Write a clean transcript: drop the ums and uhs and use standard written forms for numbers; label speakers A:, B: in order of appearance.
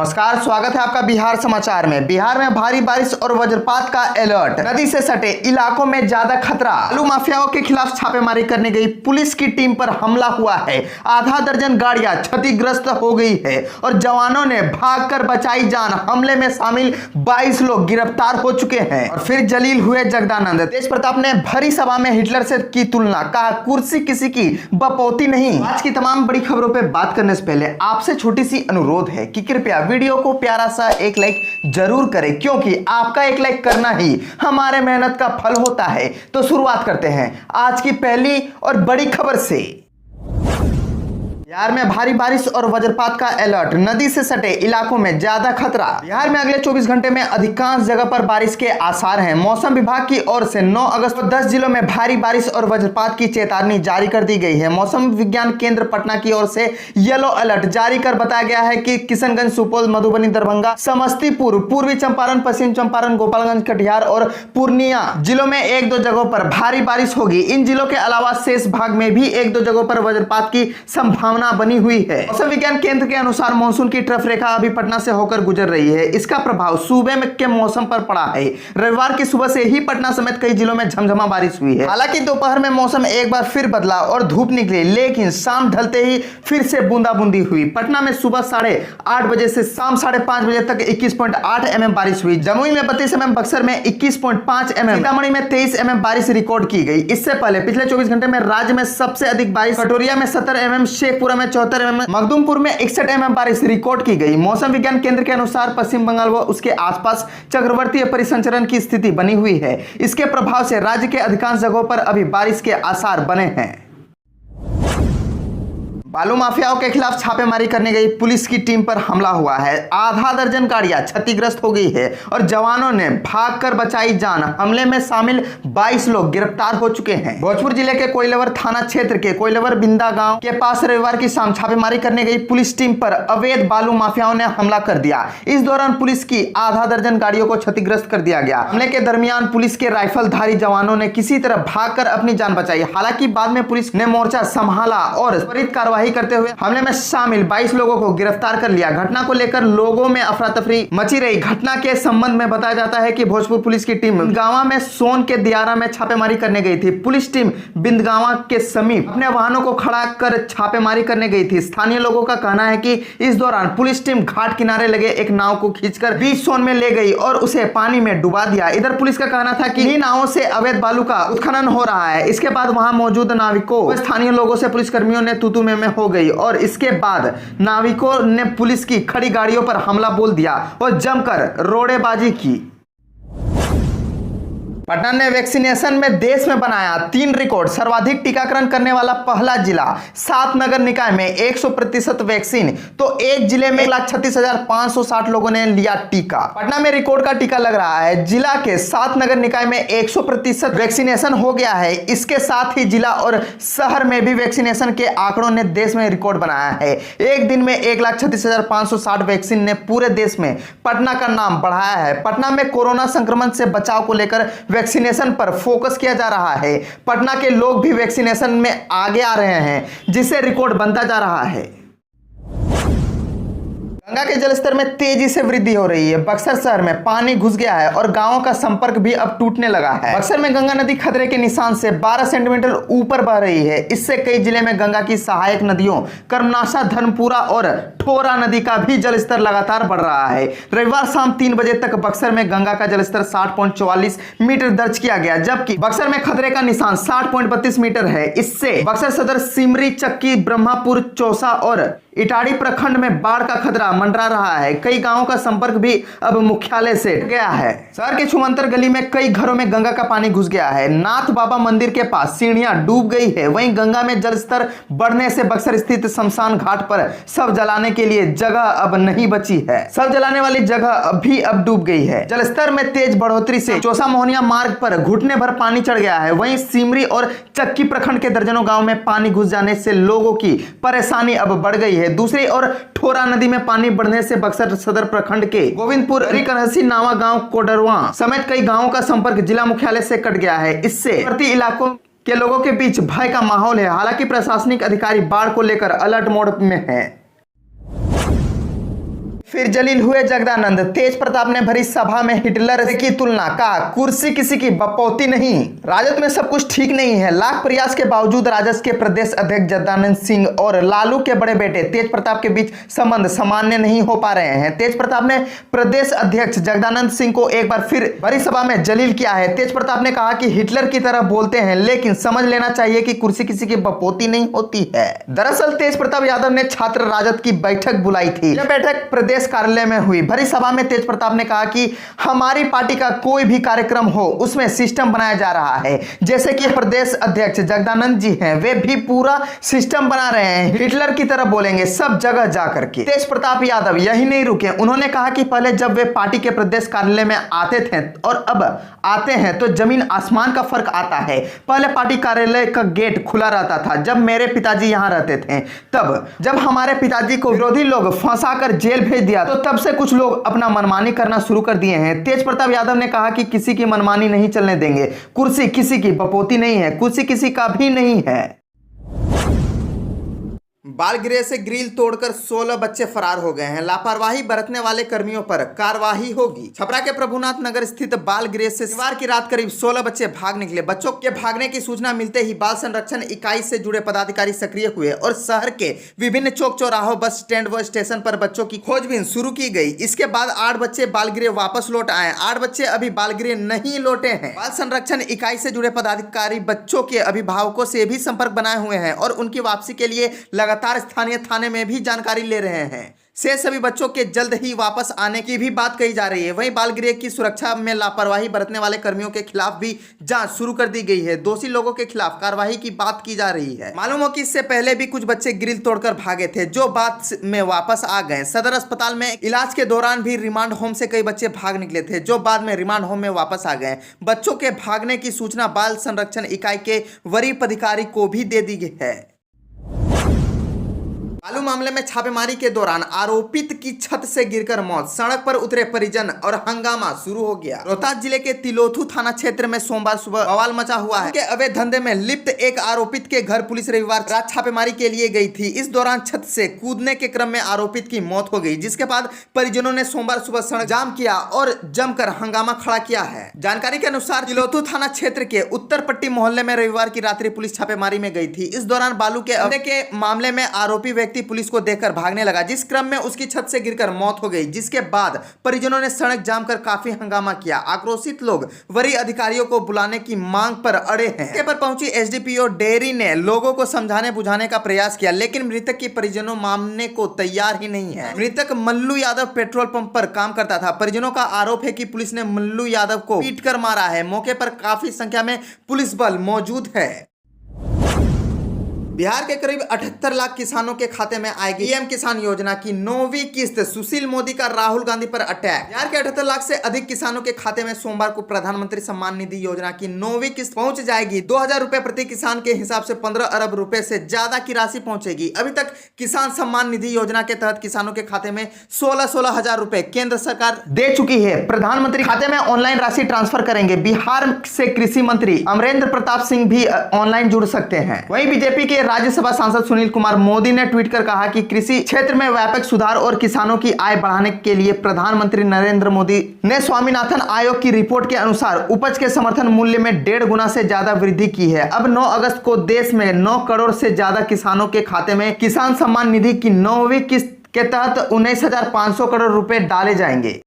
A: नमस्कार, स्वागत है आपका बिहार समाचार में। बिहार में भारी बारिश और वज्रपात का अलर्ट। नदी से सटे इलाकों में ज्यादा खतरा। बालू माफियाओं के खिलाफ छापेमारी करने गई पुलिस की टीम पर हमला हुआ है। आधा दर्जन गाड़ियां क्षतिग्रस्त हो गई है और जवानों ने भागकर बचाई जान। हमले में शामिल 22 लोग गिरफ्तार हो चुके हैं। और फिर जलील हुए जगदानंद। तेज प्रताप ने भरी सभा में हिटलर से की तुलना, कहा कुर्सी किसी की बपौती नहीं। आज की तमाम बड़ी खबरों पर बात करने से पहले आपसे छोटी सी अनुरोध है कि कृपया वीडियो को प्यारा सा एक लाइक जरूर करें, क्योंकि आपका एक लाइक करना ही हमारे मेहनत का फल होता है। तो शुरुआत करते हैं आज की पहली और बड़ी खबर से। बिहार में भारी बारिश और वज्रपात का अलर्ट। नदी से सटे इलाकों में ज्यादा खतरा। बिहार में अगले 24 घंटे में अधिकांश जगह पर बारिश के आसार हैं। मौसम विभाग की ओर से 9 अगस्त को 10 जिलों में भारी बारिश और वज्रपात की चेतावनी जारी कर दी गई है। मौसम विज्ञान केंद्र पटना की ओर से येलो अलर्ट जारी कर बताया गया है कि किशनगंज, सुपौल, मधुबनी, दरभंगा, समस्तीपुर, पूर्वी चंपारण, पश्चिम चंपारण, गोपालगंज, कटिहार और पूर्णिया जिलों में 1-2 जगहों पर भारी बारिश होगी। इन जिलों के अलावा शेष भाग में भी 1-2 जगहों पर वज्रपात की संभावना बनी हुई है। मौसम विज्ञान केंद्र के अनुसार मानसून की ट्रफ रेखा अभी पटना से होकर गुजर रही है। इसका प्रभाव सूबे में के मौसम पर पड़ा है। रविवार की सुबह से ही पटना समेत कई जिलों में झमझमा बारिश हुई है। हालांकि दोपहर में मौसम एक बार फिर बदला और धूप निकली, लेकिन शाम ढलते ही फिर से बूंदाबूंदी हुई। पटना में सुबह 8:30 बजे से शाम 5:30 बजे तक 21.8 mm बारिश हुई। जमुई में 32 mm, बक्सर में 21.5 mm, सीतामढ़ी में 23 mm बारिश रिकॉर्ड की गई। इससे पहले पिछले 24 घंटे में राज्य में सबसे अधिक बारिश कटोरिया में 70 mm, शेखपुरा में 74 mm, मखदुमपुर में 61 mm बारिश रिकॉर्ड की गई। मौसम विज्ञान केंद्र के अनुसार पश्चिम बंगाल व उसके आसपास चक्रवातीय परिसंचरण की स्थिति बनी हुई है। इसके प्रभाव से राज्य के अधिकांश जगहों पर अभी बारिश के आसार बने हैं। बालू माफियाओं के खिलाफ छापेमारी करने गई पुलिस की टीम पर हमला हुआ है। आधा दर्जन गाड़ियां क्षतिग्रस्त हो गई है और जवानों ने भागकर बचाई जान। हमले में शामिल 22 लोग गिरफ्तार हो चुके हैं। भोजपुर जिले के कोइलवर थाना क्षेत्र के कोइलवर बिंदा गांव के पास रविवार की शाम छापेमारी करने गई पुलिस टीम पर अवैध बालू माफियाओं ने हमला कर दिया। इस दौरान पुलिस की आधा दर्जन गाड़ियों को क्षतिग्रस्त कर दिया गया। हमले के दरमियान पुलिस के राइफलधारी जवानों ने किसी तरह भागकर अपनी जान बचाई। हालांकि बाद में पुलिस ने मोर्चा संभाला और त्वरित कार्रवाई करते हुए हमले में शामिल 22 लोगों को गिरफ्तार कर लिया। घटना को लेकर लोगों में अफरा तफरी मची रही। घटना के संबंध में बताया जाता है कि भोजपुर पुलिस की टीम बिंदगावा में सोन के दियारा में छापेमारी करने गई थी। पुलिस टीम बिंदगावा के समीप अपने वाहनों को खड़ा कर छापेमारी करने गई थी। स्थानीय लोगों का कहना है कि इस दौरान पुलिस टीम घाट किनारे लगे एक नाव को खींचकर बीच सोन में ले गई और उसे पानी में डुबा दिया। इधर पुलिस का कहना था कि इन नावों से अवैध बालू का उत्खनन हो रहा है। इसके बाद वहां मौजूद नाविकों, स्थानीय लोगों से पुलिसकर्मियों ने तू तू में हो गई और इसके बाद नाविकों ने पुलिस की खड़ी गाड़ियों पर हमला बोल दिया और जमकर रोड़ेबाजी की। पटना ने वैक्सीनेशन में देश में बनाया 3 रिकॉर्ड। सर्वाधिक टीकाकरण करने वाला पहला जिला। 7 नगर निकाय में 100% वैक्सीन, तो एक जिले में 1,36,560 लोगों ने लिया टीका। पटना में रिकॉर्ड का टीका लग रहा है। जिला के 7 नगर निकाय में 100% वैक्सीनेशन हो गया है। इसके साथ ही जिला और शहर में भी वैक्सीनेशन के आंकड़ों ने देश में रिकॉर्ड बनाया है। एक दिन में 1,36,560 वैक्सीन ने पूरे देश में पटना का नाम बढ़ाया है। पटना में कोरोना संक्रमण से बचाव को लेकर वैक्सीनेशन पर फोकस किया जा रहा है। पटना के लोग भी वैक्सीनेशन में आगे आ रहे हैं, जिससे रिकॉर्ड बनता जा रहा है। गंगा के जलस्तर में तेजी से वृद्धि हो रही है। बक्सर शहर में पानी घुस गया है और गांवों का संपर्क भी अब टूटने लगा है। बक्सर में गंगा नदी खतरे के निशान से 12 सेंटीमीटर ऊपर बह रही है। इससे कई जिले में गंगा की सहायक नदियों कर्मनाशा, धर्मपुरा और ठोरा नदी का भी जलस्तर लगातार बढ़ रहा है। रविवार शाम 3 बजे तक बक्सर में गंगा का जलस्तर 60.44 मीटर दर्ज किया गया, जबकि बक्सर में खतरे का निशान 60.32 मीटर है। इससे बक्सर सदर, सिमरी, चक्की, ब्रह्मापुर, चौसा और इटाड़ी प्रखंड में बाढ़ का खतरा मंडरा रहा है। कई गांवों का संपर्क भी अब मुख्यालय से गया है। शहर के छुमंतर गली में कई घरों में गंगा का पानी घुस गया है। नाथ बाबा मंदिर के पास सीढ़ियां डूब गई है। वहीं गंगा में जलस्तर बढ़ने से बक्सर स्थित शमशान घाट पर शव जलाने के लिए जगह अब नहीं बची है। शव जलाने वाली जगह अब डूब गई है। जलस्तर में तेज बढ़ोतरी से चौसा मोहनिया मार्ग पर घुटने भर पानी चढ़ गया है। वहीं सिमरी और चक्की प्रखंड के दर्जनों गाँव में पानी घुस जाने से लोगों की परेशानी अब बढ़ गई है। दूसरी ओर ठोरा नदी में पानी बढ़ने से बक्सर सदर प्रखंड के गोविंदपुर, रिकरहसी, नावा गांव, कोडरवा समेत कई गांवों का संपर्क जिला मुख्यालय से कट गया है। इससे प्रति इलाकों के लोगों के बीच भय का माहौल है। हालांकि प्रशासनिक अधिकारी बाढ़ को लेकर अलर्ट मोड में हैं। फिर जलील हुए जगदानंद। तेज प्रताप ने भरी सभा में हिटलर की तुलना, कहा कुर्सी किसी की बपौती नहीं। राजद में सब कुछ ठीक नहीं है। लाख प्रयास के बावजूद राजद के प्रदेश अध्यक्ष जगदानंद सिंह और लालू के बड़े बेटे तेज प्रताप के बीच संबंध सामान्य नहीं हो पा रहे हैं। तेज प्रताप ने प्रदेश अध्यक्ष जगदानंद सिंह को एक बार फिर भरी सभा में जलील किया है। तेज प्रताप ने कहा कि हिटलर की तरह बोलते हैं, लेकिन समझ लेना चाहिए कि कुर्सी किसी की बपौती नहीं होती है। दरअसल तेज प्रताप यादव ने छात्र राजद की बैठक बुलाई थी। यह बैठक प्रदेश कार्यालय में हुई। भरी सभा में तेज प्रताप ने कहा कि हमारी पार्टी का कोई भी कार्यक्रम हो उसमें सिस्टम बनाया जा रहा है। जैसे कि प्रदेश अध्यक्ष जगदानंद जी हैं, वे भी पूरा सिस्टम बना रहे हैं, हिटलर की तरह बोलेंगे सब जगह जाकर के। तेज प्रताप यादव यही नहीं रुके, उन्होंने कहा कि पहले जब वे पार्टी के प्रदेश कार्यालय में आते थे और अब आते हैं तो जमीन आसमान का फर्क आता है। पहले पार्टी कार्यालय का गेट खुला रहता था जब मेरे पिताजी यहां रहते थे। तब जब हमारे पिताजी को विरोधी लोग फंसाकर जेल भेज दिया तो तब से कुछ लोग अपना मनमानी करना शुरू कर दिए हैं। तेज प्रताप यादव ने कहा कि किसी की मनमानी नहीं चलने देंगे। कुर्सी किसी की बपौती नहीं है, कुर्सी किसी का भी नहीं है। बाल गृह से ग्रिल तोड़कर 16 बच्चे फरार हो गए हैं। लापरवाही बरतने वाले कर्मियों पर कार्रवाई होगी। छपरा के प्रभुनाथ नगर स्थित बाल गृह से शनिवार की रात करीब 16 बच्चे भाग निकले। बच्चों के भागने की सूचना मिलते ही बाल संरक्षण इकाई से जुड़े पदाधिकारी सक्रिय हुए और शहर के विभिन्न चौक चौराहों, बस स्टैंड व स्टेशन पर बच्चों की खोजबीन शुरू की गई। इसके बाद 8 बच्चे बाल गृह वापस लौट आए। 8 बच्चे अभी बाल गृह नहीं लौटे हैं। बाल संरक्षण इकाई से जुड़े पदाधिकारी बच्चों के अभिभावकों से भी संपर्क बनाए हुए हैं और उनकी वापसी के लिए लगातार स्थानीय थाने में भी जानकारी ले रहे हैं। से सभी बच्चों के जल्द ही वापस आने की भी बात कही जा रही है। वहीं बाल गृह की सुरक्षा में लापरवाही बरतने वाले कर्मियों के खिलाफ भी जांच शुरू कर दी गई है। दोषी लोगों के खिलाफ कार्रवाई की बात की जा रही है। मालूम हो कि इससे पहले भी कुछ बच्चे ग्रिल तोड़कर भागे थे जो बाद में वापस आ गए। सदर अस्पताल में इलाज के दौरान भी रिमांड होम से कई बच्चे भाग निकले थे जो बाद में रिमांड होम में वापस आ गए। बच्चों के भागने की सूचना बाल संरक्षण इकाई के वरीय अधिकारी को भी दे दी गई है। बालू मामले में छापेमारी के दौरान आरोपित की छत से गिरकर मौत, सड़क पर उतरे परिजन और हंगामा शुरू हो गया। रोहतास जिले के तिलोथू थाना क्षेत्र में सोमवार सुबह बवाल मचा हुआ है। के अवैध धंधे में लिप्त एक आरोपित के घर पुलिस रविवार रात छापेमारी के लिए गई थी। इस दौरान छत से कूदने के क्रम में आरोपित की मौत हो गई, जिसके बाद परिजनों ने सोमवार सुबह सड़क जाम किया और जमकर हंगामा खड़ा किया है। जानकारी के अनुसार तिलोथू थाना क्षेत्र के उत्तर पट्टी मोहल्ले में रविवार की रात्रि पुलिस छापेमारी में गई थी। इस दौरान बालू के अवैध के मामले में आरोपी व्यक्ति पुलिस को देखकर भागने लगा, जिस क्रम में उसकी छत से गिरकर मौत हो गई, जिसके बाद परिजनों ने सड़क जाम कर काफी हंगामा किया। आक्रोशित लोग वरीय अधिकारियों को बुलाने की मांग पर अड़े हैं। मौके पर पहुंची एसडीपीओ डेयरी ने लोगों को समझाने बुझाने का प्रयास किया, लेकिन मृतक के परिजनों मानने को तैयार ही नहीं है। मृतक मल्लू यादव पेट्रोल पंप पर काम करता था। परिजनों का आरोप है कि पुलिस ने मल्लू यादव को पीटकर मारा है। मौके पर काफी संख्या में पुलिस बल मौजूद है। बिहार के करीब 78 लाख किसानों के खाते में आएगी पीएम किसान योजना की 9वीं किस्त। सुशील मोदी का राहुल गांधी पर अटैक। बिहार के 78 लाख से अधिक किसानों के खाते में सोमवार को प्रधानमंत्री सम्मान निधि योजना की 9वीं किस्त पहुंच जाएगी। 2000 रुपए प्रति किसान के हिसाब से 15 अरब रुपए से ज्यादा की राशि पहुंचेगी। अभी तक किसान सम्मान निधि योजना के तहत किसानों के खाते में 16 हजार रुपए केंद्र सरकार दे चुकी है। प्रधानमंत्री खाते में ऑनलाइन राशि ट्रांसफर करेंगे। बिहार से कृषि मंत्री अमरेंद्र प्रताप सिंह भी ऑनलाइन जुड़ सकते हैं। वहीं बीजेपी के राज्यसभा सांसद सुनील कुमार मोदी ने ट्वीट कर कहा कि कृषि क्षेत्र में व्यापक सुधार और किसानों की आय बढ़ाने के लिए प्रधानमंत्री नरेंद्र मोदी ने स्वामीनाथन आयोग की रिपोर्ट के अनुसार उपज के समर्थन मूल्य में 1.5 गुना से ज्यादा वृद्धि की है। अब 9 अगस्त को देश में 9 करोड़ से ज्यादा किसानों के खाते में किसान सम्मान निधि की 9वीं किस्त के तहत 19,500 करोड़ रुपए डाले जाएंगे।